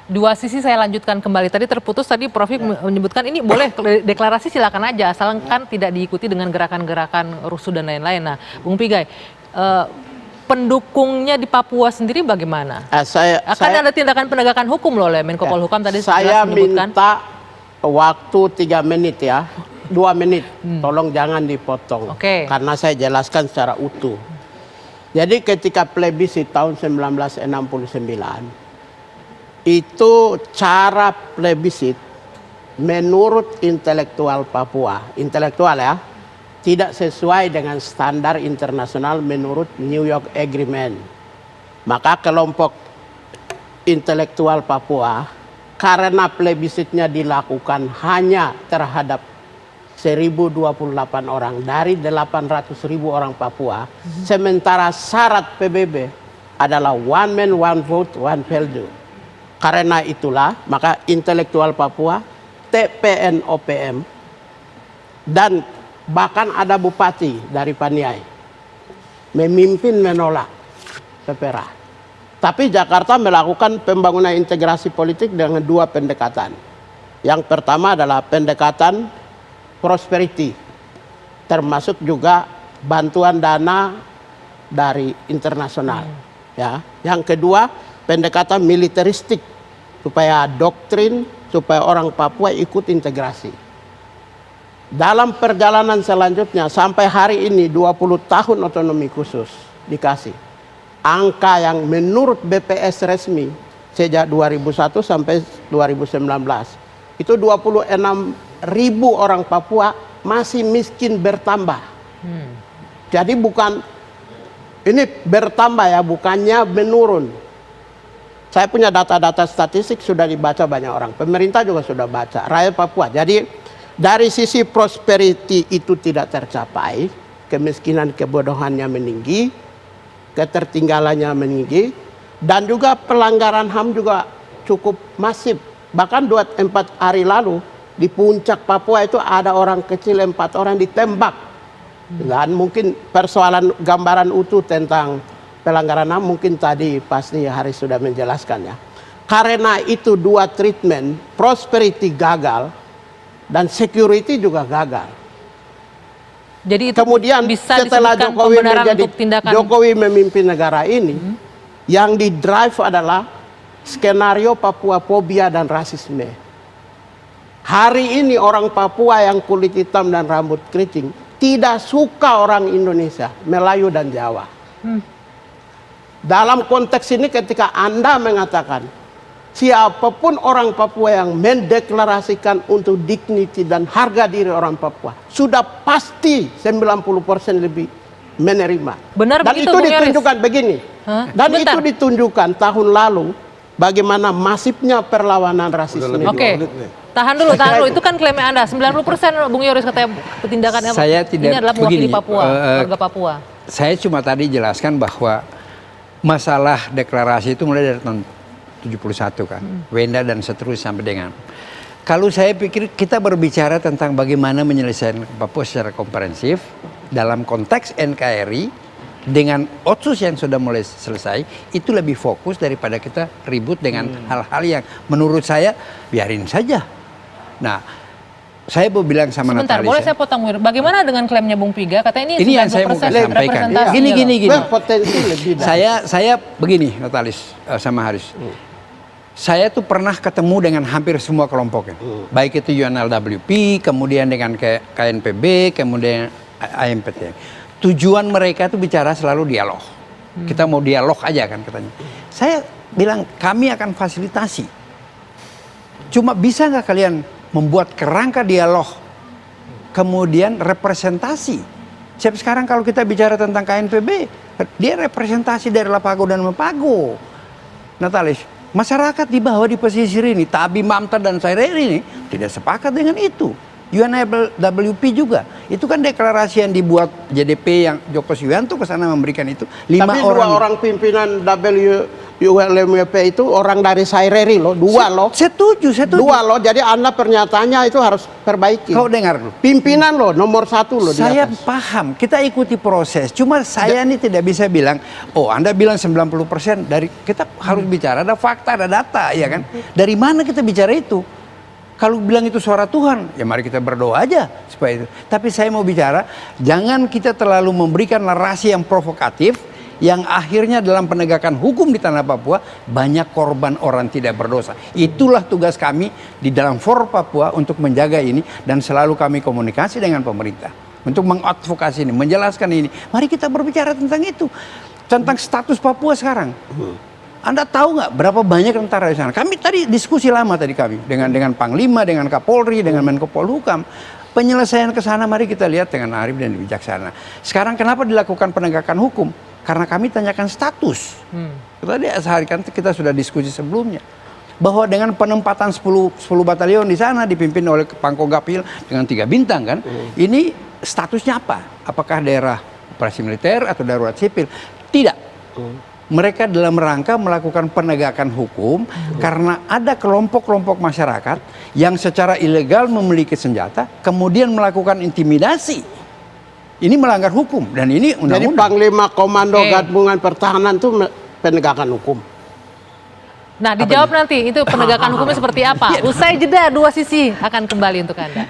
Dua sisi saya lanjutkan kembali. Tadi terputus, tadi Prof menyebutkan ini boleh deklarasi silakan aja, asalkan tidak diikuti dengan gerakan-gerakan rusuh dan lain-lain. Nah, Bung Pigai, pendukungnya di Papua sendiri bagaimana? Akan ada tindakan penegakan hukum loh oleh Menko Polhukam tadi saya minta waktu 3 menit ya, 2 menit, tolong jangan dipotong, karena saya jelaskan secara utuh. Jadi ketika plebisit tahun 1969, itu cara plebisit menurut intelektual Papua, intelektual ya, tidak sesuai dengan standar internasional menurut New York Agreement. Maka kelompok intelektual Papua, karena plebisitnya dilakukan hanya terhadap 1028 orang dari 800.000 orang Papua, sementara syarat PBB adalah one man, one vote, one peldu. Karena itulah, maka intelektual Papua, TPN OPM, dan bahkan ada bupati dari Paniai, memimpin menolak PPRA. Tapi Jakarta melakukan pembangunan integrasi politik dengan 2 pendekatan. Yang pertama adalah pendekatan prosperity, termasuk juga bantuan dana dari internasional. Ya. Yang kedua, pendekatan militeristik, supaya doktrin, supaya orang Papua ikut integrasi. Dalam perjalanan selanjutnya, sampai hari ini 20 tahun otonomi khusus dikasih. Angka yang menurut BPS resmi, sejak 2001 sampai 2019, itu 26.000 orang Papua masih miskin bertambah. Jadi bukan, ini bertambah ya, bukannya menurun. Saya punya data-data statistik sudah dibaca banyak orang. Pemerintah juga sudah baca. Rakyat Papua. Jadi dari sisi prosperity itu tidak tercapai. Kemiskinan, kebodohannya meninggi. Ketertinggalannya meninggi. Dan juga pelanggaran HAM juga cukup masif. Bahkan 4 hari lalu di puncak Papua itu ada orang kecil 4 orang ditembak. Dan mungkin persoalan gambaran utuh tentang pelanggaran HAM mungkin tadi pasti Haris sudah menjelaskan ya. Karena itu 2 treatment, prosperity gagal dan security juga gagal. Jadi itu kemudian bisa setelah Jokowi memimpin negara ini, yang di drive adalah skenario Papua fobia dan rasisme. Hari ini orang Papua yang kulit hitam dan rambut keriting tidak suka orang Indonesia, Melayu dan Jawa. Dalam konteks ini ketika Anda mengatakan siapapun orang Papua yang mendeklarasikan untuk dignity dan harga diri orang Papua, sudah pasti 90% lebih menerima. Benar dan begitu, itu ditunjukkan begini. Dan itu ditunjukkan tahun lalu bagaimana masifnya perlawanan rasisme. Oke. Tahan dulu. Itu kan klaimnya Anda. 90% Bung Yoris katanya tindakan ini adalah mewakili Papua, warga Papua. Saya cuma tadi jelaskan bahwa masalah deklarasi itu mulai dari tahun 71 kan, Wenda dan seterusnya sampai dengan. Kalau saya pikir kita berbicara tentang bagaimana menyelesaikan Papua secara komprehensif dalam konteks NKRI dengan otsus yang sudah mulai selesai, itu lebih fokus daripada kita ribut dengan hal-hal yang menurut saya biarin saja. Nah, saya mau bilang sama Sebentar, Natalis. boleh saya potong? Bagaimana dengan klaimnya Bung Piga? Katanya ini yang saya mau sampaikan. Gini. Saya begini, Natalis sama Haris. Saya tuh pernah ketemu dengan hampir semua kelompoknya. Baik itu UNLWP, kemudian dengan KNPB, kemudian AMPT. Tujuan mereka tuh bicara selalu dialog. Kita mau dialog aja kan katanya. Saya bilang kami akan fasilitasi. Cuma bisa nggak kalian membuat kerangka dialog, kemudian representasi. Siap sekarang kalau kita bicara tentang KNPB, dia representasi dari Lapago dan Mepago. Natalis, masyarakat di bawah di pesisir ini, Tabi, Mamta dan Saireri ini tidak sepakat dengan itu. UNWP juga, itu kan deklarasi yang dibuat JDP yang Joko Suyanto ke sana memberikan itu. Tapi 2 orang pimpinan ULMWP itu orang dari Saireri loh, dua loh. Setuju. Dua loh, jadi Anda pernyataannya itu harus perbaiki. Kau dengar dulu. Pimpinan loh, nomor 1 loh di Saya atas. paham, kita ikuti proses. Cuma saya ini tidak bisa bilang, oh Anda bilang 90% dari kita harus bicara ada fakta, ada data, ya kan? Dari mana kita bicara itu? Kalau bilang itu suara Tuhan, ya mari kita berdoa aja supaya itu. Tapi saya mau bicara, jangan kita terlalu memberikan narasi yang provokatif, yang akhirnya dalam penegakan hukum di tanah Papua banyak korban orang tidak berdosa. Itulah tugas kami di dalam For Papua untuk menjaga ini, dan selalu kami komunikasi dengan pemerintah untuk mengadvokasi ini, menjelaskan ini. Mari kita berbicara tentang itu, tentang status Papua sekarang. Anda tahu nggak berapa banyak tentara di sana? Kami tadi diskusi lama tadi kami dengan Panglima, dengan Kapolri, dengan Menko Polhukam. Penyelesaian ke sana mari kita lihat dengan arif dan bijaksana. Sekarang kenapa dilakukan penegakan hukum? Karena kami tanyakan status. Tadi sehari kan kita sudah diskusi sebelumnya bahwa dengan penempatan 10 batalion di sana dipimpin oleh Pangkong Gapil dengan 3 bintang kan, ini statusnya apa? Apakah daerah operasi militer atau darurat sipil? Tidak. Mereka dalam rangka melakukan penegakan hukum karena ada kelompok-kelompok masyarakat yang secara ilegal memiliki senjata kemudian melakukan intimidasi. Ini melanggar hukum dan ini undang-undang. Jadi Panglima Komando Gabungan Pertahanan itu penegakan hukum. Nah, dijawab nanti itu penegakan hukumnya seperti apa. Usai jeda, dua sisi akan kembali untuk Anda.